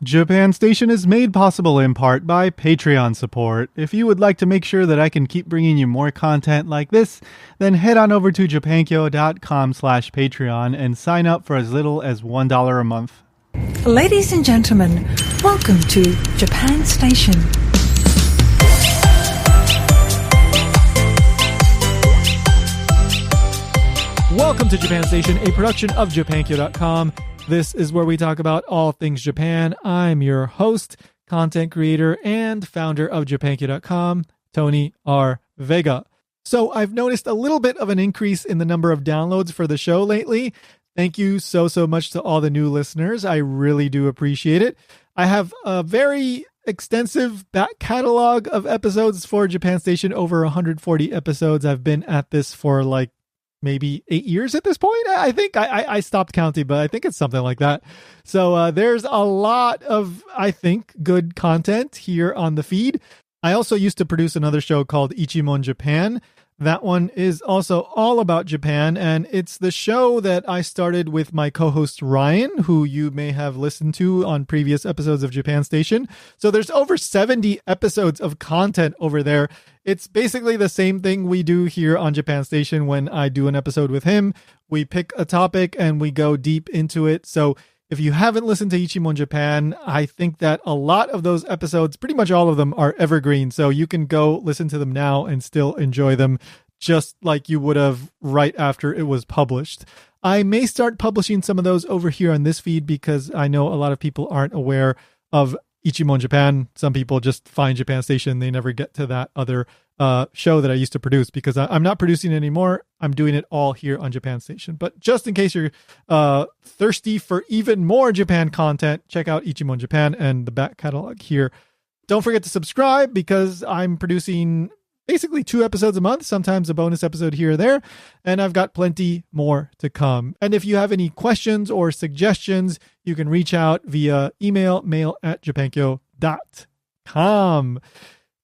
Japan Station is made possible in part by Patreon support. If you would like to make sure that I can keep bringing you more content like this, then head on over to japankyo.com/Patreon and sign up for as little as $1 a month. Ladies and gentlemen, welcome to Japan Station. Welcome to Japan Station, a production of japankyo.com. This is where we talk about all things Japan. I'm your host, content creator, and founder of japankyo.com, Tony R. Vega. So I've noticed a little bit of an increase in the number of downloads for the show lately. Thank you so much to all the new listeners. I really do appreciate it. I have a very extensive back catalog of episodes for Japan Station, over 140 episodes. I've been at this for like maybe 8 years at this point. I think I stopped counting, but I think it's something like that. So there's a lot of, I think, good content here on the feed. I also used to produce another show called Ichimon Japan. That one is also all about Japan, and it's the show that I started with my co-host Ryan, who you may have listened to on previous episodes of Japan Station. So there's over 70 episodes of content over there. It's basically the same thing we do here on Japan Station when I do an episode with him. We pick a topic and we go deep into it. So if you haven't listened to Ichimon Japan, I think that a lot of those episodes, pretty much all of them, are evergreen. So you can go listen to them now and still enjoy them just like you would have right after it was published. I may start publishing some of those over here on this feed because I know a lot of people aren't aware of Ichimon Japan. Some people just find Japan Station. They never get to that other show that I used to produce because I'm not producing it anymore. I'm doing it all here on Japan Station. But just in case you're thirsty for even more Japan content, check out Ichimon Japan and the back catalog here. Don't forget to subscribe because I'm producing basically 2 episodes a month, sometimes a bonus episode here or there, and I've got plenty more to come. And if you have any questions or suggestions, you can reach out via email, mail@japankyo.com.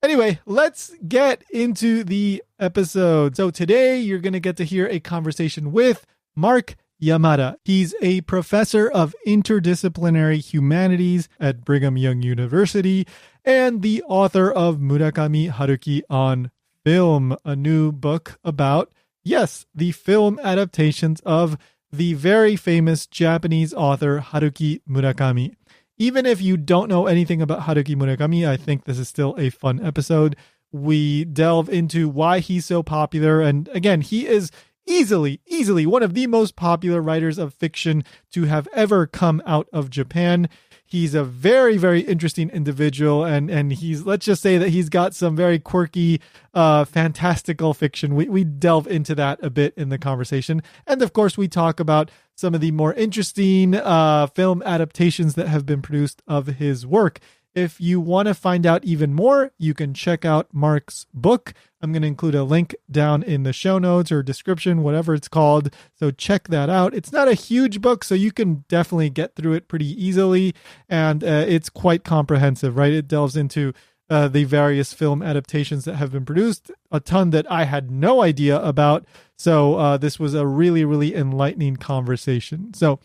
Anyway, let's get into the episode. So today you're going to get to hear a conversation with Marc Yamada. He's a professor of interdisciplinary humanities at Brigham Young University and the author of Murakami Haruki on Film, a new book about, yes, the film adaptations of the very famous Japanese author Haruki Murakami. Even if you don't know anything about Haruki Murakami, I think this is still a fun episode. We delve into why he's so popular. And again, he is easily one of the most popular writers of fiction to have ever come out of Japan. He's a very interesting individual, and he's, let's just say that he's got some very quirky, fantastical fiction. We delve into that a bit in the conversation. And of course, we talk about some of the more interesting film adaptations that have been produced of his work. If you want to find out even more, you can check out Marc's book. I'm going to include a link down in the show notes or description, whatever it's called. So check that out. It's not a huge book, so you can definitely get through it pretty easily. And it's quite comprehensive, right? It delves into the various film adaptations that have been produced, a ton that I had no idea about. So this was a really enlightening conversation. So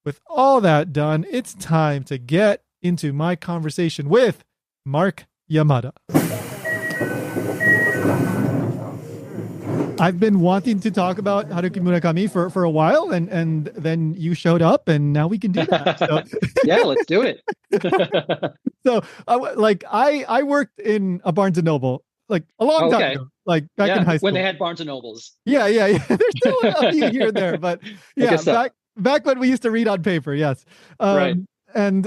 with all that done, it's time to get into my conversation with Marc Yamada. I've been wanting to talk about Haruki Murakami for a while, and then you showed up, and now we can do that. So. Yeah, let's do it. So, I worked in a Barnes and Noble like a long time ago, like back in high school when they had Barnes and Nobles. Yeah. There's still a few here and there, but yeah, back when we used to read on paper. Yes, right. And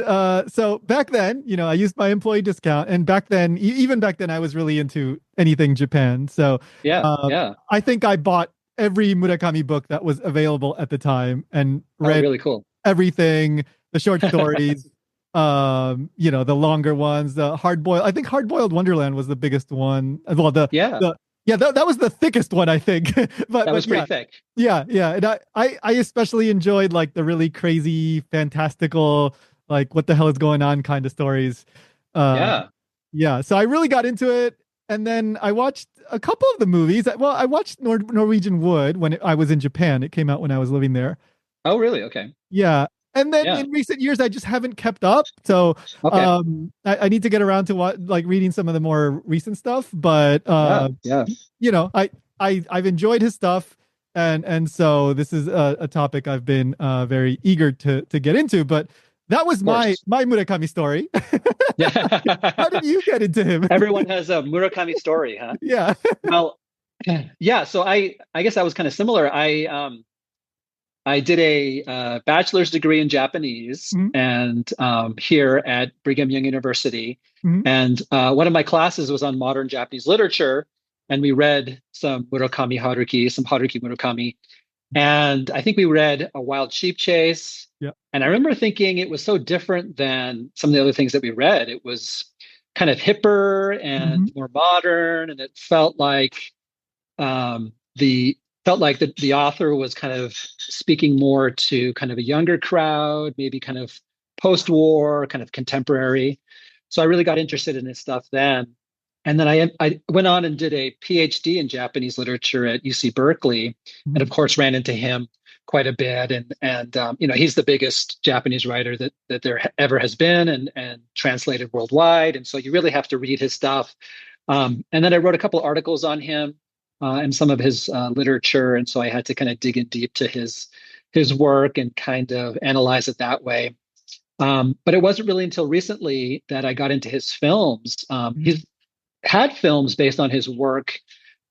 so back then, I used my employee discount. And back then, even back then, I was really into anything Japan. So I think I bought every Murakami book that was available at the time and read really cool. Everything, the short stories, the longer ones, the hard-boiled. I think Hard-Boiled Wonderland was the biggest one. Well, that was the thickest one, I think. But that was pretty thick. Yeah. And I especially enjoyed like the really crazy, fantastical, like what the hell is going on kind of stories. So I really got into it, and then I watched a couple of the movies. Well, I watched Norwegian Wood when I was in Japan. It came out when I was living there. Oh, really? Okay. Yeah, And then Yeah. in recent years, I just haven't kept up. So Okay. I need to get around to like reading some of the more recent stuff. But Yeah. Yeah. you know, I've enjoyed his stuff, and so this is a topic I've been very eager to get into. But that was Of course. my Murakami story. Yeah. How did you get into him? Everyone has a Murakami story, huh? Yeah. Well, yeah. So I guess I was kind of similar. I did a bachelor's degree in Japanese Mhm, and here at Brigham Young University. mhm, And one of my classes was on modern Japanese literature, and we read some some Haruki Murakami. And I think we read A Wild Sheep Chase. yeah. And I remember thinking it was so different than some of the other things that we read. It was kind of hipper and Mhm, more modern, and it the felt like the author was kind of speaking more to kind of a younger crowd, maybe kind of post-war, kind of contemporary. So I really got interested in his stuff then. And then I went on and did a PhD in Japanese literature at UC Berkeley, and mhm, of course ran into him quite a bit. And you know, he's the biggest Japanese writer that there ever has been, and translated worldwide. And so you really have to read his stuff. And then I wrote a couple of articles on him and some of his literature, and so I had to kind of dig in deep to his work and kind of analyze it that way. But it wasn't really until recently that I got into his films. mhm, He's had films based on his work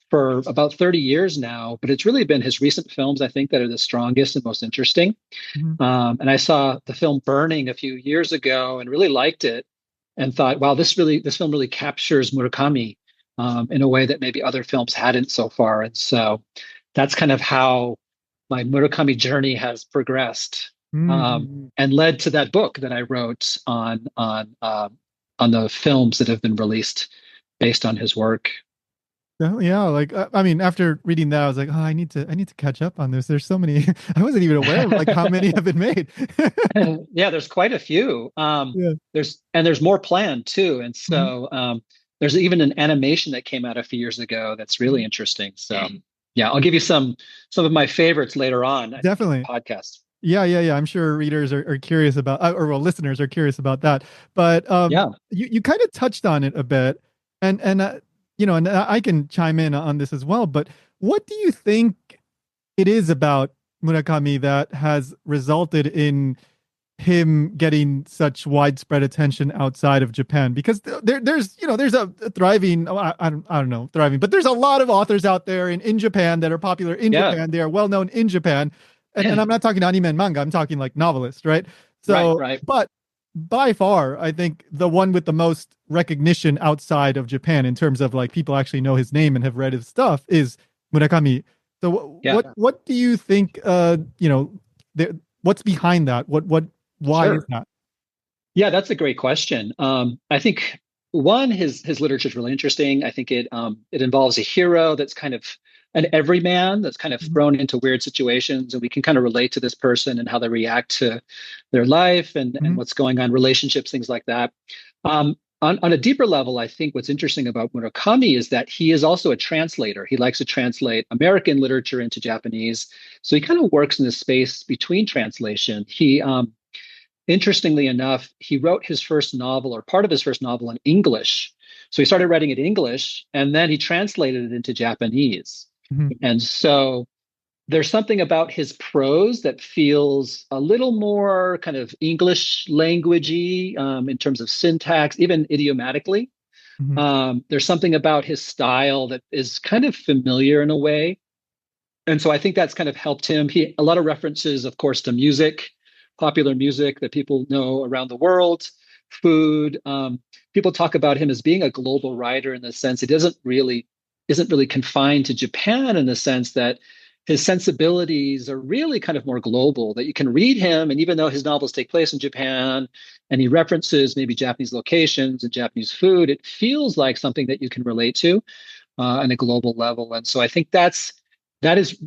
for about 30 years now, but it's really been his recent films, I think, that are the strongest and most interesting. mhm. And I saw the film Burning a few years ago and really liked it, and thought, wow, this film really captures Murakami in a way that maybe other films hadn't so far. And so that's kind of how my Murakami journey has progressed, Mhm. and led to that book that I wrote on the films that have been released based on his work. Yeah, like I mean, after reading that, I was like, oh, I need to catch up on this. There's so many. I wasn't even aware of like how many have been made. Yeah, there's quite a few. Yeah. There's more planned too, and Mhm, so there's even an animation that came out a few years ago that's really mhm. interesting. So yeah, I'll give you some of my favorites later on, I think, in the Definitely. podcast. Yeah. I'm sure readers are curious about, or well, listeners are curious about that. But Yeah, you kind of touched on it a bit, and you know, and I can chime in on this as well. But what do you think it is about Murakami that has resulted in him getting such widespread attention outside of Japan? Because there's you know there's a thriving I don't know thriving, but there's a lot of authors out there in Japan that are popular in yeah, Japan. They are well known in Japan, and I'm not talking anime and manga. I'm talking like novelist, right? right, So, right. but by far, I think the one with the most recognition outside of Japan in terms of like people actually know his name and have read his stuff is Murakami. So Yeah, what do you think you know what's behind that? What why is sure. that? Yeah, that's a great question. I think one, his literature is really interesting. I think it involves a hero that's kind of an everyman that's kind of Mhm, thrown into weird situations, and we can kind of relate to this person and how they react to their life and mhm, what's going on, relationships, things like that. On a deeper level, I think what's interesting about Murakami is that he is also a translator. He likes to translate American literature into Japanese, so he kind of works in the space between translation. He Interestingly enough, he wrote his first novel or part of his first novel in English. So he started writing it in English and then he translated it into Japanese. mhm, And so there's something about his prose that feels a little more kind of English languagey in terms of syntax, even idiomatically. mhm, There's something about his style that is kind of familiar in a way, and so I think that's kind of helped him. He A lot of references, of course, to music, popular music that people know around the world, food. People talk about him as being a global writer in the sense he doesn't really isn't really confined to Japan, in the sense that his sensibilities are really kind of more global. That you can read him, and even though his novels take place in Japan, and he references maybe Japanese locations and Japanese food, it feels like something that you can relate to on a global level. And so I think that is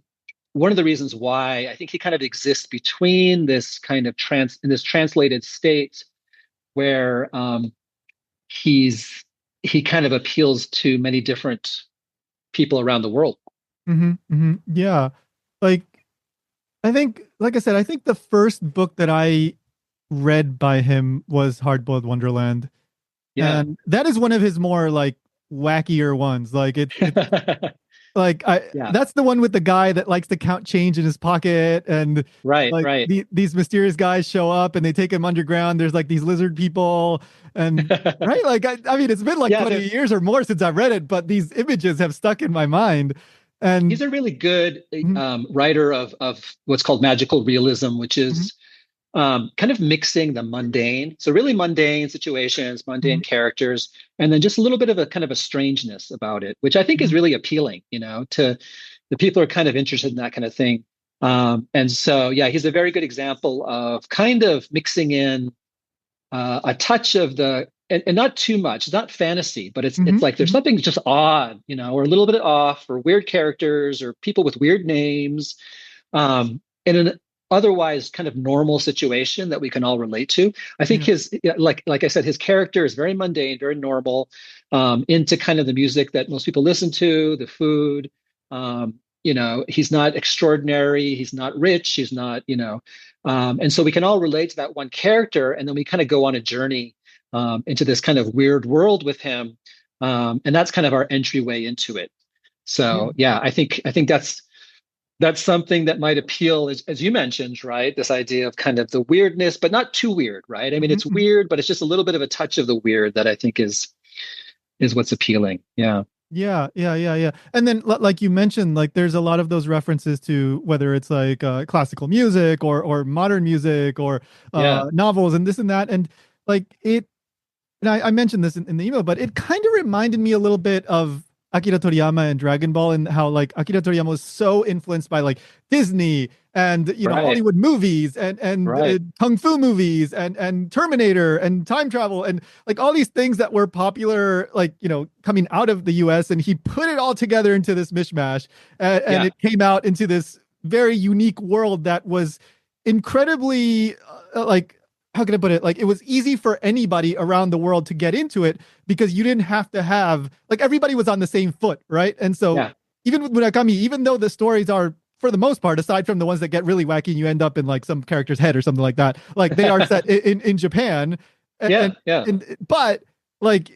one of the reasons why I think he kind of exists between this kind of in this translated state where he's he kind of appeals to many different people around the world. mhm. Yeah, like I think, like I said, I think the first book that I read by him was Hardboiled Wonderland, Yeah. and that is one of his more like wackier ones. Like it's like I Yeah. that's the one with the guy that likes to count change in his pocket, and Right. like Right. these mysterious guys show up and they take him underground. There's like these lizard people, and right, like I mean, it's been like Yeah. 20 years or more since I've read it, but these images have stuck in my mind. He's And a really good mhm, writer of what's called magical realism, which mhm, is kind of mixing the mundane, so really mundane situations, mundane mhm, characters, and then just a little bit of a kind of a strangeness about it, which I think is mhm, really appealing, to the people who are kind of interested in that kind of thing. And so, yeah, he's a very good example of kind of mixing in a touch of the and not too much. It's not fantasy, but it's mhm, like there's mhm. something just odd, or a little bit off, or weird characters, or people with weird names, in an otherwise kind of normal situation that we can all relate to. I think Yeah. his like I said, his character is very mundane, very normal, into kind of the music that most people listen to, the food. He's not extraordinary, he's not rich, he's not, and so we can all relate to that one character, and then we kind of go on a journey into this kind of weird world with him, and that's kind of our entryway into it. Yeah. So yeah, I think that's something that might appeal, as you mentioned, right? This idea of kind of the weirdness, but not too weird, right? I mean, Mhm, it's mhm. weird, but it's just a little bit of a touch of the weird that I think is what's appealing. Yeah, Yeah, yeah, yeah, yeah. And then, like you mentioned, like there's a lot of those references to whether it's like classical music or modern music or yeah, novels and this and that. And like it, and I mentioned this in the email, but it kind of reminded me a little bit of Akira Toriyama and Dragon Ball, and how like Akira Toriyama was so influenced by like Disney and right, Hollywood movies and right, kung fu movies and Terminator and time travel and like all these things that were popular, like coming out of the U.S. And he put it all together into this mishmash, and yeah, it came out into this very unique world that was incredibly like, how can I put it? Like it was easy for anybody around the world to get into it because you didn't have to have like everybody was on the same foot, right? And so yeah, even with Murakami, even though the stories are for the most part, aside from the ones that get really wacky and you end up in like some character's head or something like that, like they are set in Japan, yeah, and yeah. but like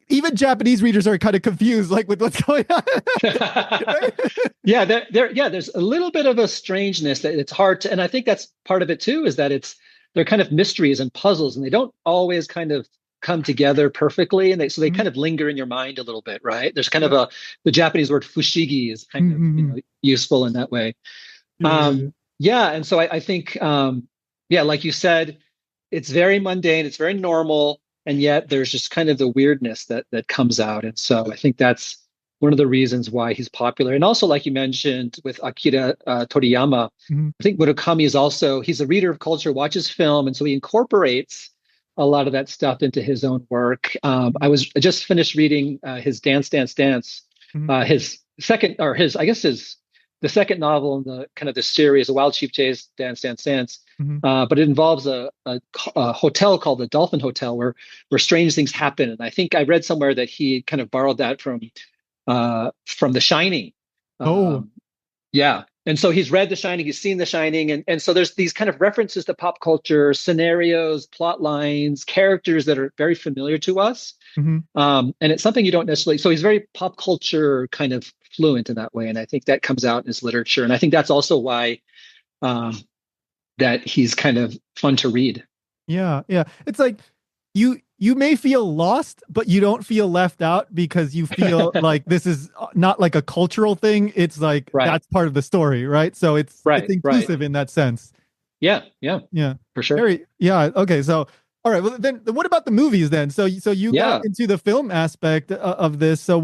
even Japanese readers are kind of confused like with what's going on. Yeah, there's a little bit of a strangeness that it's hard to, and I think that's part of it too, is that they're kind of mysteries and puzzles, and they don't always kind of come together perfectly, and they Mhm. kind of linger in your mind a little bit, right? There's kind of Yeah. the Japanese word fushigi is kind of Mhm. useful in that way. Yeah, yeah, yeah. Um, yeah, and so I think yeah, like you said, it's very mundane, it's very normal, and yet there's just kind of the weirdness that comes out. And so I think that's one of the reasons why he's popular. And also, like you mentioned with Akira Toriyama, Mhm. I think Murakami is also, he's a reader of culture, watches film, and so he incorporates a lot of that stuff into his own work. I just finished reading his Dance Dance Dance, Mhm. his second, or his I guess his the second novel in the kind of the series, The Wild Sheep Chase, Dance Dance Dance. Mhm. But it involves a hotel called the Dolphin Hotel, where strange things happen. And I think I read somewhere that he kind of borrowed that from The Shining. Oh. Um, yeah. And so he's read The Shining, he's seen The Shining, and so there's these kind of references to pop culture, scenarios, plot lines, characters that are very familiar to us. Mhm. And it's something you don't necessarily, so he's very pop culture kind of fluent in that way. And I think that comes out in his literature. And I think that's also why um, that he's kind of fun to read. Yeah, yeah. It's like you may feel lost, but you don't feel left out because you feel like this is not like a cultural thing. It's like Right, that's part of the story, right? So it's right, right. inclusive in that sense. Yeah, yeah, Yeah. for sure. Very, yeah. Okay. So all right. Well, then what about the movies then? So you got Yeah. into the film aspect of this. So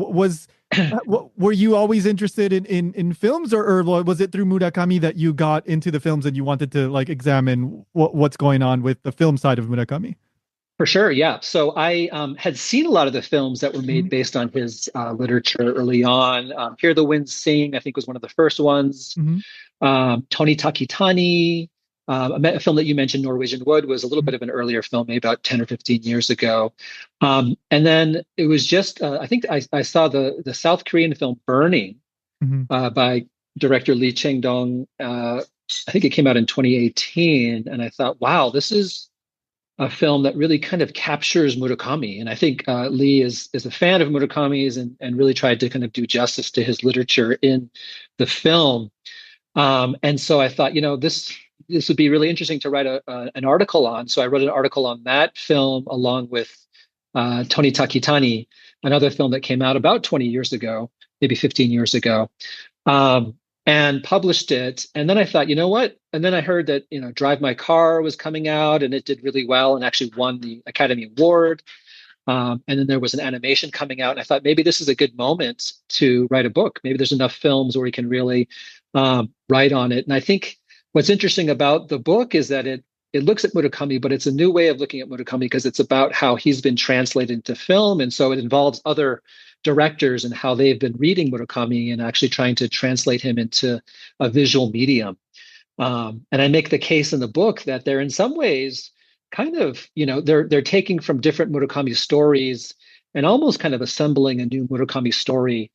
were you always interested in films, or was it through Murakami that you got into the films and you wanted to like examine what's going on with the film side of Murakami? For sure, yeah. So I had seen a lot of the films that were made Mhm. based on his literature early on. Hear the Wind Sing, I think, was one of the first ones. Mhm. Tony Takitani, a film that you mentioned, Norwegian Wood, was a little Mhm. bit of an earlier film, maybe about 10 or 15 years ago. And then it was just, I think I saw the South Korean film Burning Mhm. by director Lee Chang-dong. I think it came out in 2018, and I thought, wow, this is a film that really kind of captures Murakami. And I think Lee is a fan of Murakami's and really tried to kind of do justice to his literature in the film. And so I thought, this would be really interesting to write an article on. So I wrote an article on that film along with Tony Takitani, another film that came out about 20 years ago, maybe 15 years ago, and published it. And then I thought, you know what? And then I heard that, Drive My Car was coming out and it did really well and actually won the Academy Award. And then there was an animation coming out. And I thought maybe this is a good moment to write a book. Maybe there's enough films where we can really write on it. And I think what's interesting about the book is that it looks at Murakami, but it's a new way of looking at Murakami because it's about how he's been translated into film. And so it involves other directors and how they've been reading Murakami and actually trying to translate him into a visual medium. And I make the case in the book that they're in some ways kind of, they're taking from different Murakami stories and almost kind of assembling a new Murakami story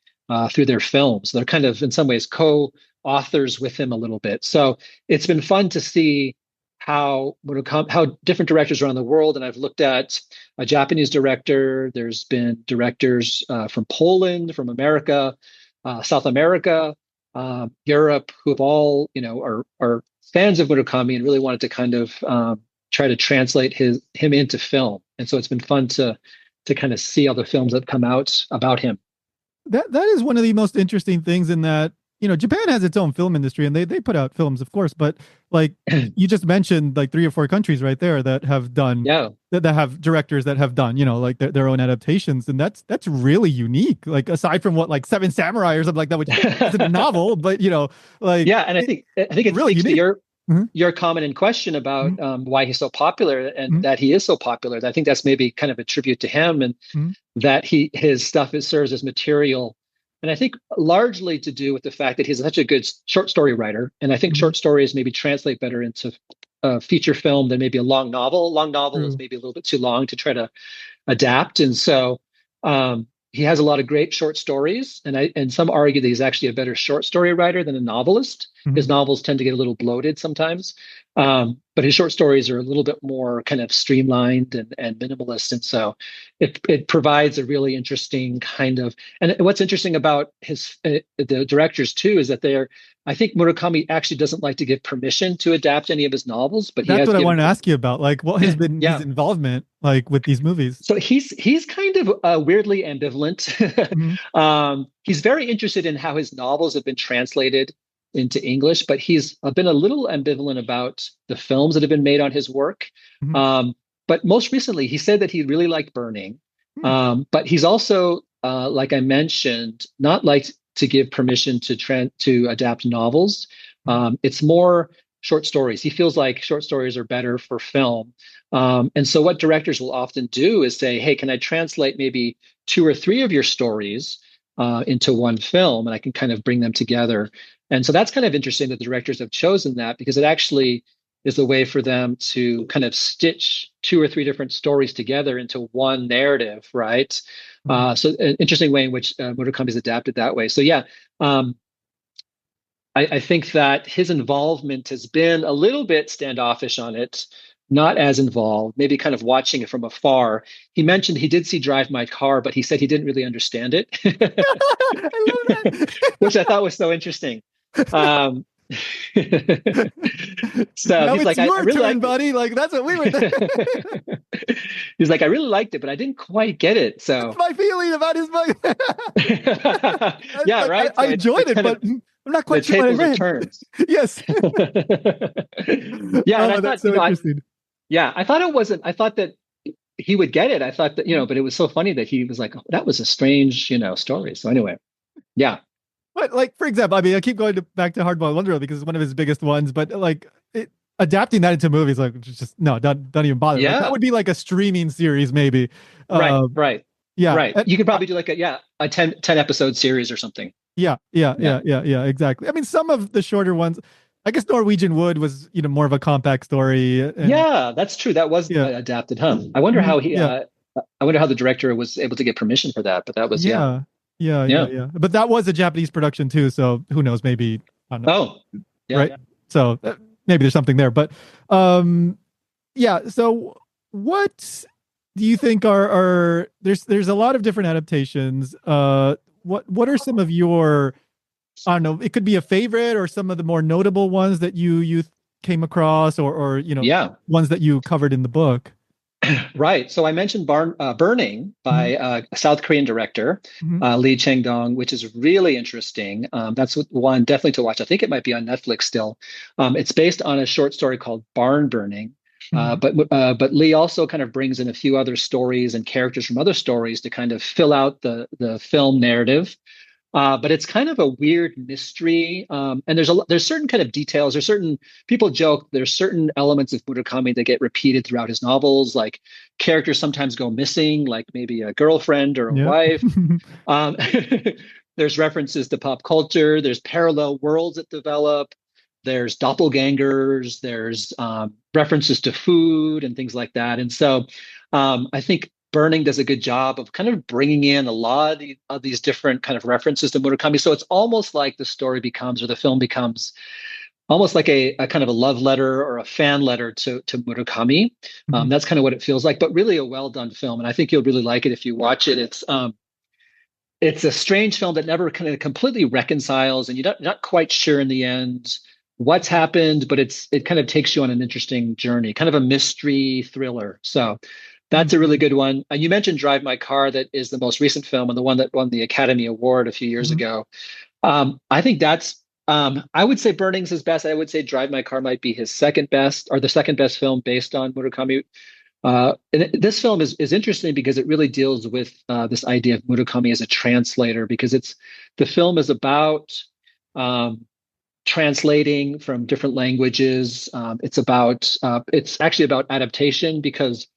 through their films. They're kind of in some ways co-authors with him a little bit. So it's been fun to see how different directors around the world, and I've looked at a Japanese director. There's been directors from Poland, from America, South America, Europe, who have all are fans of Murakami and really wanted to kind of try to translate him into film. And so it's been fun to kind of see all the films that come out about him. That is one of the most interesting things in that, Japan has its own film industry and they put out films, of course, but like you just mentioned like 3 or 4 countries right there that have done, that have directors that have done, like their own adaptations. And that's really unique. Like aside from what, like Seven Samurai or something like that, which isn't a novel, but like, yeah. And I think it really speaks unique. to your comment and question about why he's so popular and that he is so popular. I think that's maybe kind of a tribute to him and that his stuff serves as material. And I think largely to do with the fact that he's such a good short story writer. And I think short stories maybe translate better into a feature film than maybe a long novel. Long novel is maybe a little bit too long to try to adapt. And so he has a lot of great short stories. And some argue that he's actually a better short story writer than a novelist. His novels tend to get a little bloated sometimes. But his short stories are a little bit more kind of streamlined and minimalist. And so it provides a really interesting kind of, and what's interesting about the directors too, is that I think Murakami actually doesn't like to give permission to adapt any of his novels, but that's what I wanted to ask you about. Like what has been his involvement like with these movies? So he's kind of weirdly ambivalent. He's very interested in how his novels have been translated into English, but he's been a little ambivalent about the films that have been made on his work. But most recently, he said that he really liked Burning. But he's also, like I mentioned, not liked to give permission to adapt novels. It's more short stories. He feels like short stories are better for film. And so what directors will often do is say, hey, can I translate maybe 2 or 3 of your stories into one film, and I can kind of bring them together. And so that's kind of interesting that the directors have chosen that, because it actually is a way for them to kind of stitch 2 or 3 different stories together into one narrative, right? So an interesting way in which Murakami's adapted that way. So yeah, I think that his involvement has been a little bit standoffish on it, not as involved, maybe kind of watching it from afar. He mentioned he did see Drive My Car, but he said he didn't really understand it, I love that. which I thought was so interesting. So now he's like, your I really turn, buddy. Like that's what we were doing. He's like, I really liked it, but I didn't quite get it. So that's my feeling about his book. Yeah, like, right. I enjoyed it, but I'm not quite sure what I read. Turns. Yes. Yeah, and that's so interesting. I thought that he would get it. I thought that, but it was so funny that he was like, oh, that was a strange, story. So anyway, yeah. But like, for example, I mean, I keep going back to Hardboiled Wonderworld because it's one of his biggest ones, but like adapting that into movies, like just no, don't even bother. Yeah. Like, that would be like a streaming series, maybe. Right. Yeah. Right. You could probably do like a 10 episode series or something. Yeah, exactly. I mean, some of the shorter ones, I guess Norwegian Wood was, more of a compact story. Yeah, that's true. That was adapted, huh? I wonder how I wonder how the director was able to get permission for that, but that was Yeah. But that was a Japanese production too, so who knows? Maybe I don't know. Oh, yeah, right. Yeah. So maybe there's something there. But yeah. So what do you think are there's a lot of different adaptations. What are some of your, I don't know, it could be a favorite or some of the more notable ones that you came across, or Yeah. ones that you covered in the book. Right. So I mentioned Burning Mhm, by a South Korean director, mhm, Lee Chang-dong, which is really interesting. That's one definitely to watch. I think it might be on Netflix still. It's based on a short story called Barn Burning. mhm, But Lee also kind of brings in a few other stories and characters from other stories to kind of fill out the film narrative. But it's kind of a weird mystery, and there's certain kind of details. There's certain people joke there's certain elements of Murakami that get repeated throughout his novels. Like characters sometimes go missing, like maybe a girlfriend or a yep. wife. Um, there's references to pop culture. There's parallel worlds that develop. There's doppelgangers. There's references to food and things like that. And so I think Burning does a good job of kind of bringing in a lot of these different kind of references to Murakami. So it's almost like the story becomes, or the film becomes, almost like a kind of a love letter or a fan letter to Murakami. Mhm, That's kind of what it feels like, but really a well done film, and I think you'll really like it if you watch it. It's a strange film that never kind of completely reconciles, and you're not quite sure in the end what's happened, but it kind of takes you on an interesting journey, kind of a mystery thriller. So that's a really mhm, good one. You mentioned Drive My Car, that is the most recent film and the one that won the Academy Award a few years mhm, ago. I think that's I would say Burning's his best. I would say Drive My Car might be his second best, or the second best film based on Murakami. This film is interesting because it really deals with this idea of Murakami as a translator, because the film is about um, translating from different languages. It's actually about adaptation, because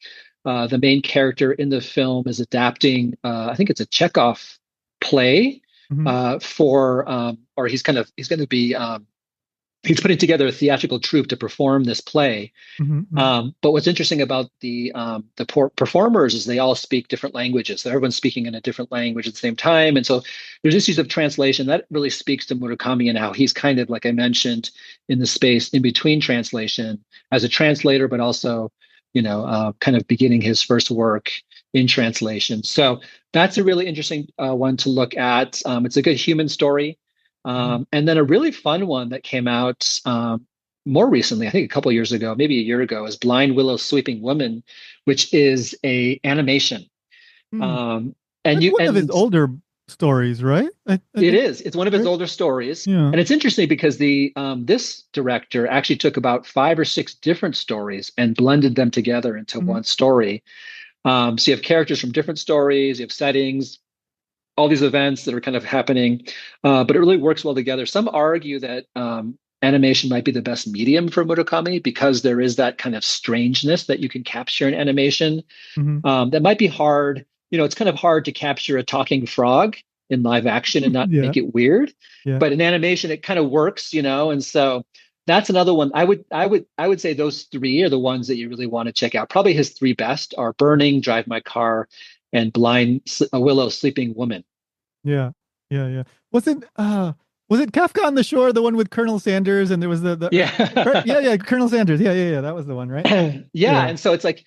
the main character in the film is adapting. I think it's a Chekhov play mhm, or he's going to be he's putting together a theatrical troupe to perform this play. mhm, mhm, But what's interesting about the performers is they all speak different languages. So everyone's speaking in a different language at the same time, and so there's issues of translation that really speaks to Murakami and how he's kind of, like I mentioned, in the space in between translation as a translator, but also, kind of beginning his first work in translation. So that's a really interesting one to look at. It's a good human story. mhm. And then a really fun one that came out more recently, I think a couple of years ago, maybe a year ago, is Blind Willow Sweeping Woman, which is a animation. Hmm. Um, and That's you one of his and older stories, right? I It think, is. It's one of his right? older stories, Yeah. and it's interesting because the this director actually took about 5 or 6 different stories and blended them together into Mhm, one story. So you have characters from different stories, you have settings, all these events that are kind of happening, but it really works well together. Some argue that animation might be the best medium for Murakami because there is that kind of strangeness that you can capture in animation. mhm. That might be hard. It's kind of hard to capture a talking frog in live action and not Yeah. make it weird, Yeah. but in animation it kind of works, and so that's another one. I would say those three are the ones that you really want to check out. Probably his three best are Burning, Drive My Car, and Willow Sleeping Woman. Yeah. Yeah. Yeah. Was it was it Kafka on the Shore, the one with Colonel Sanders, and there was yeah, Yeah. yeah, Colonel Sanders. Yeah, yeah, yeah. That was the one, right? Yeah, Yeah. and so it's like,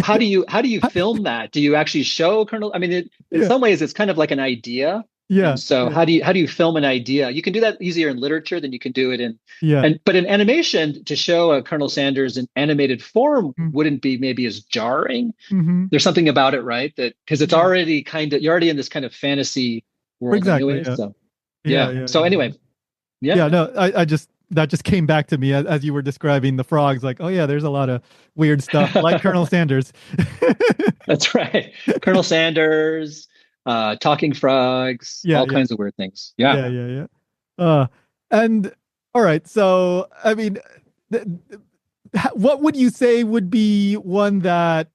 how do you film that? Do you actually show Colonel? I mean, in Yeah. some ways it's kind of like an idea. Yeah. And so Yeah. how do you film an idea? You can do that easier in literature than you can do it in Yeah. but in animation, to show a Colonel Sanders in animated form wouldn't be maybe as jarring. Mm-hmm. There's something about it, right? That because it's Yeah. already you're already in this kind of fantasy world Exactly. anyway. Yeah. So Yeah. yeah. Yeah. So Yeah. anyway, yeah, Yeah. No, I just that just came back to me as you were describing the frogs. Like, oh yeah, there's a lot of weird stuff like Colonel Sanders. that's right. Colonel Sanders, talking frogs, Yeah. all Yeah. kinds of weird things. Yeah. Yeah. Yeah. Yeah. And all right. So, I mean, th- what would you say would be one that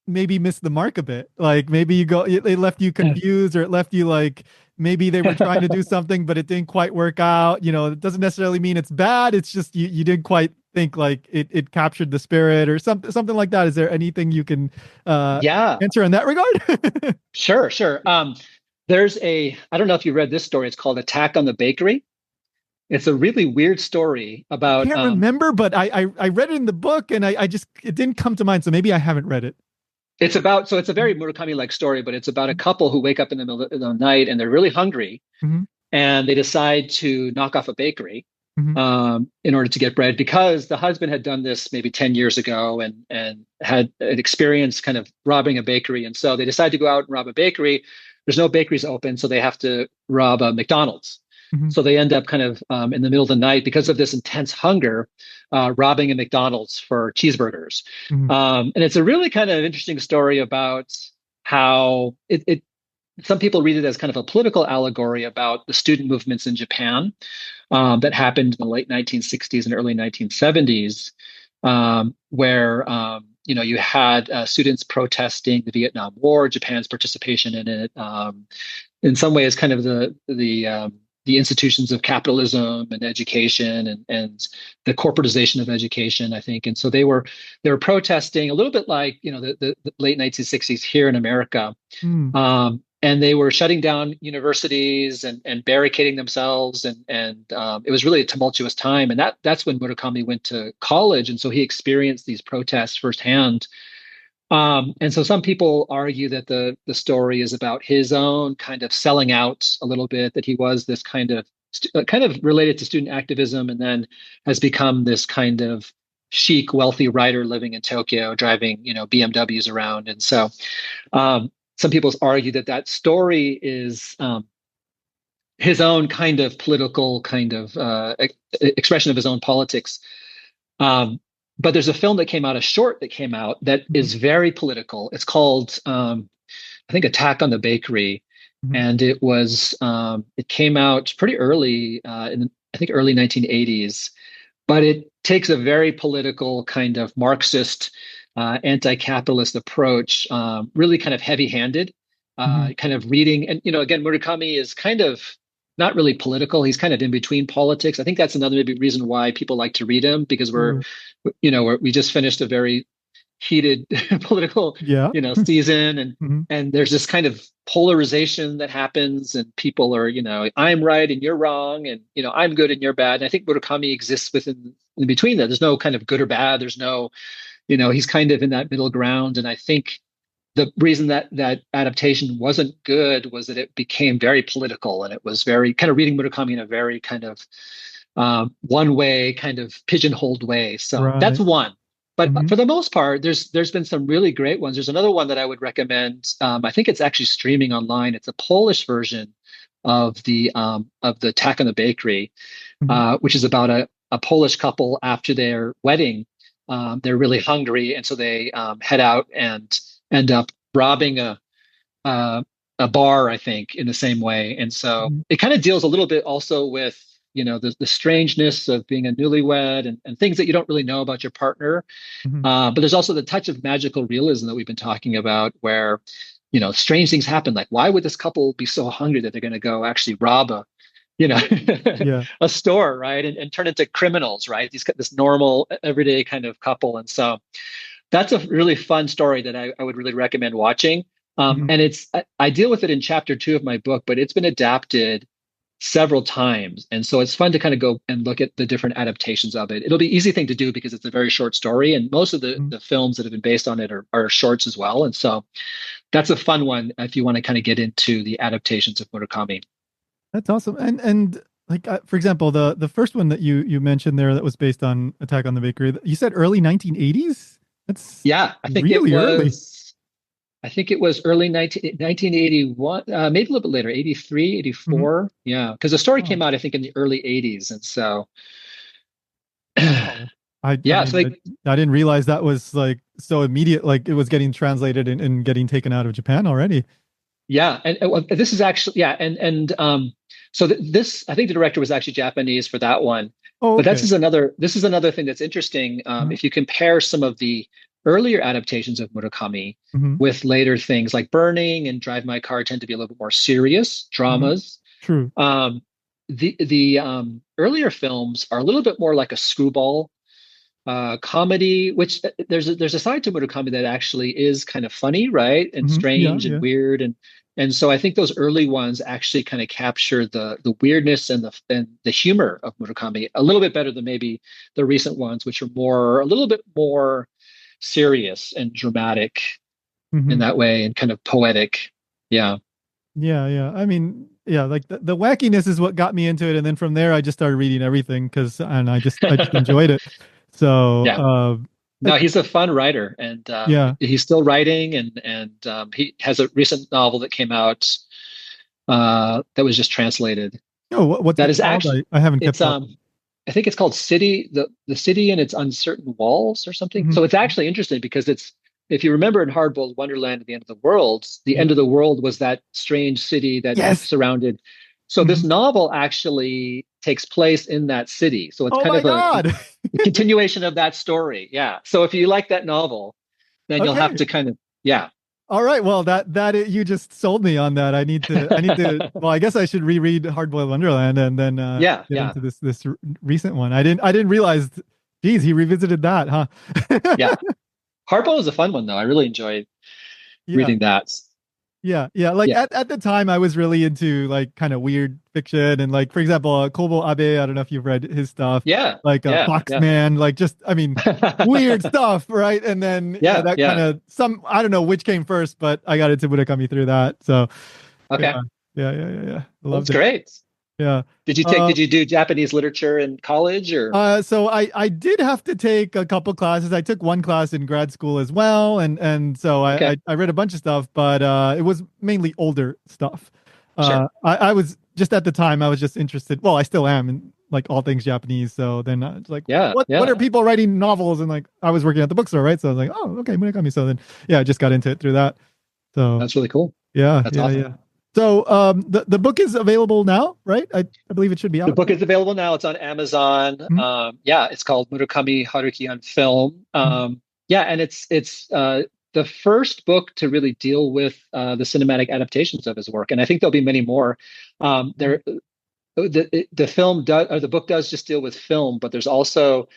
maybe missed the mark a bit? Like maybe it left you confused, or it left you like maybe they were trying to do something, but it didn't quite work out. It doesn't necessarily mean it's bad. It's just you didn't quite think like it captured the spirit or something like that. Is there anything you can Yeah. answer in that regard? Sure. Sure. I don't know if you read this story. It's called Attack on the Bakery. It's a really weird story I about can't remember, but I read it in the book, and I just it didn't come to mind. So maybe I haven't read it. it's a very Murakami-like story, but it's about a couple who wake up in the middle of the night and they're really hungry, Mm-hmm. and they decide to knock off a bakery Mm-hmm. in order to get bread because the husband had done this maybe 10 years ago and had an experience kind of robbing a bakery. And so they decide to go out and rob a bakery. There's no bakeries open, so they have to rob a McDonald's. Mm-hmm. So they end up kind of in the middle of the night because of this intense hunger, robbing a McDonald's for cheeseburgers. Mm-hmm. And it's a really kind of interesting story about how it some people read it as kind of a political allegory about the student movements in Japan that happened in the late 1960s and early 1970s, where you had students protesting the Vietnam War, Japan's participation in it, in some ways, kind of the institutions of capitalism and education and the corporatization of education, I think. And so they were protesting a little bit like the late 1960s here in America. Mm. And they were shutting down universities and barricading themselves, and it was really a tumultuous time. And that's when Murakami went to college, and so he experienced these protests firsthand. And so some people argue that the story is about his own kind of selling out a little bit, that he was this kind of related to student activism, and then has become this kind of chic, wealthy writer living in Tokyo, driving BMWs around. And so some people argue that story is his own kind of political kind of expression of his own politics. But there's a film that came out, a short that came out that is very political. It's called, I think, Attack on the Bakery, and it came out pretty early in I think early 1980s. But it takes a very political kind of Marxist, anti-capitalist approach, really kind of heavy-handed, kind of reading. And again, Murakami is kind of not really political. He's kind of in between politics. I think that's another maybe reason why people like to read him, because we just finished a very heated political, season, and there's this kind of polarization that happens, and people are, I'm right and you're wrong, and I'm good and you're bad. And I think Murakami exists in between that. There's no kind of good or bad. There's no, he's kind of in that middle ground. And I think the reason that adaptation wasn't good was that it became very political, and it was very kind of reading Murakami in a very kind of one way, kind of pigeonholed way. So that's one. But for the most part, there's been some really great ones. There's another one that I would recommend. I think it's actually streaming online. It's a Polish version of the Attack on the Bakery, which is about a Polish couple after their wedding. They're really hungry, and so they head out and end up robbing a bar, I think, in the same way. And so it kind of deals a little bit also with the strangeness of being a newlywed and things that you don't really know about your partner. But there's also the touch of magical realism that we've been talking about, where strange things happen. Like, why would this couple be so hungry that they're going to go actually rob a a store, right? And turn into criminals, right? This normal everyday kind of couple. And so that's a really fun story that I would really recommend watching. And I deal with it in chapter 2 of my book, but it's been adapted several times. And so it's fun to kind of go and look at the different adaptations of it. It'll be an easy thing to do because it's a very short story. And most of the films that have been based on it are shorts as well. And so that's a fun one if you want to kind of get into the adaptations of Murakami. That's awesome. And like, for example, the first one that you mentioned there that was based on Attack on the Bakery, you said early 1980s? That's I think really early. I think it was early 1981, maybe a little bit later, 83, 84. Yeah, because the story came out, I think, in the early 80s. And so, I didn't realize that was like so immediate, like it was getting translated and getting taken out of Japan already. Yeah, and this is actually, so this, I think the director was actually Japanese for that one. Oh, okay. But this is another thing that's interesting. If you compare some of the earlier adaptations of Murakami with later things like Burning and Drive My Car, tend to be a little bit more serious dramas. True. The earlier films are a little bit more like a screwball comedy, which there's a side to Murakami that actually is kind of funny, right? And Yeah, strange and yeah. weird. And so I think those early ones actually kind of capture the weirdness and the humor of Murakami a little bit better than maybe the recent ones, which are more a little bit more serious and dramatic in Hmm. that way and kind of poetic. Yeah. Yeah, yeah. I mean, yeah, like the wackiness is what got me into it, and then from there I just started reading everything because and I just enjoyed it. So, Yeah. I, No, he's a fun writer, and yeah. he's still writing, and he has a recent novel that came out that was just translated. Oh, what's That it is called? actually I haven't it's kept up. I think it's called the City and Its Uncertain Walls or something. Hmm. So it's actually interesting because it's if you remember in Hardboiled Wonderland at the Yeah. end of the world was that strange city that Yes. surrounded. So this Hmm. novel actually takes place in that city. So it's Oh kind my of a God. continuation of that story. Yeah. So if you like that novel, then you'll have Okay. to kind of yeah, All right. Well, you just sold me on that. I need to. Well, I guess I should reread Hardboiled Wonderland and then yeah, get yeah, into this recent one. I didn't realize. Geez, he revisited that, huh? yeah. Harpo is a fun one though. I really enjoyed Yeah. reading that. Yeah, yeah. Like Yeah, at the time, I was really into like kind of weird fiction, and like for example, Kobo Abe. I don't know if you've read his stuff, yeah, like yeah, yeah. Foxman, like just I mean, weird stuff, right? And then yeah, Yeah, that kind yeah. of some I don't know which came first, but I got into Murakami through that. So yeah, Okay. yeah. I Well, that's loved it. great. Yeah. Did Uh, you do Japanese literature in college or? so I did have to take a couple classes. I took one class in grad school as well, and so Okay, I read a bunch of stuff, but it was mainly older stuff. sure. I was just at the time I was just interested. Well, I still am in like all things Japanese. So then I was like, Yeah, what yeah. are people writing novels? And like I was working at the bookstore, right? So I was like, oh, okay, Murakami. So then yeah, I just got into it through that. So That's really cool. yeah, That's yeah, awesome. yeah. So the book is available now, right? I believe it should be The out. book is available now. It's on Amazon. Mhm, Yeah, it's called Murakami Haruki on Film. mhm. Yeah, and it's the first book to really deal with the cinematic adaptations of his work, and I think there'll be many more. There, the film does or the book does just deal with film, but there's also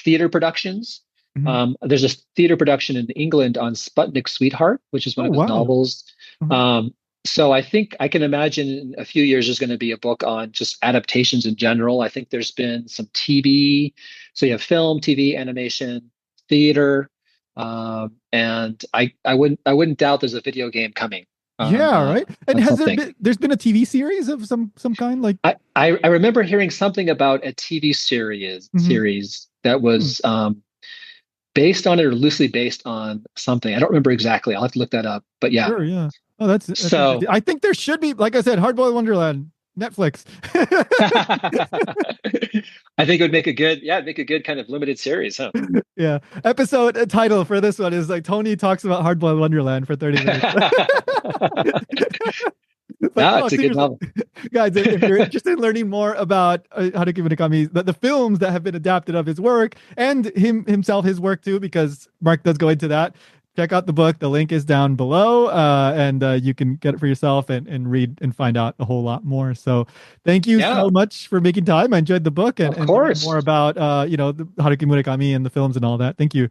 theater productions. Mhm. There's a theater production in England on Sputnik Sweetheart, which is one Oh of his wow. novels. Mhm. Um, so I think I can imagine in a few years there's going to be a book on just adaptations in general. I think there's been some TV, so you have film, TV, animation, theater, and I wouldn't doubt there's a video game coming Yeah, right. And on has there something. been there's been a TV series of some kind like I remember hearing something about a TV mhm. series that Hmm. was based on it or loosely based on something. I don't remember exactly. I'll have to look that up. But yeah. Sure, yeah. Oh, that's So interesting. I think there should be, like I said, Hardboiled Wonderland, Netflix. I think it would make a good, yeah, make a good kind of limited series, huh? Yeah. Episode title for this one is like Tony talks about Hardboiled Wonderland for 30 minutes. But No, no, it's a good seriously, novel. guys, if you're interested in learning more about Haruki Murakami, the films that have been adapted of his work and himself, his work too, because Mark does go into that. Check out the book. The link is down below, and you can get it for yourself and read and find out a whole lot more. So, thank you so Yeah, much for making time. I enjoyed the book of and learning more course. about the Haruki Murakami and the films and all that. Thank you.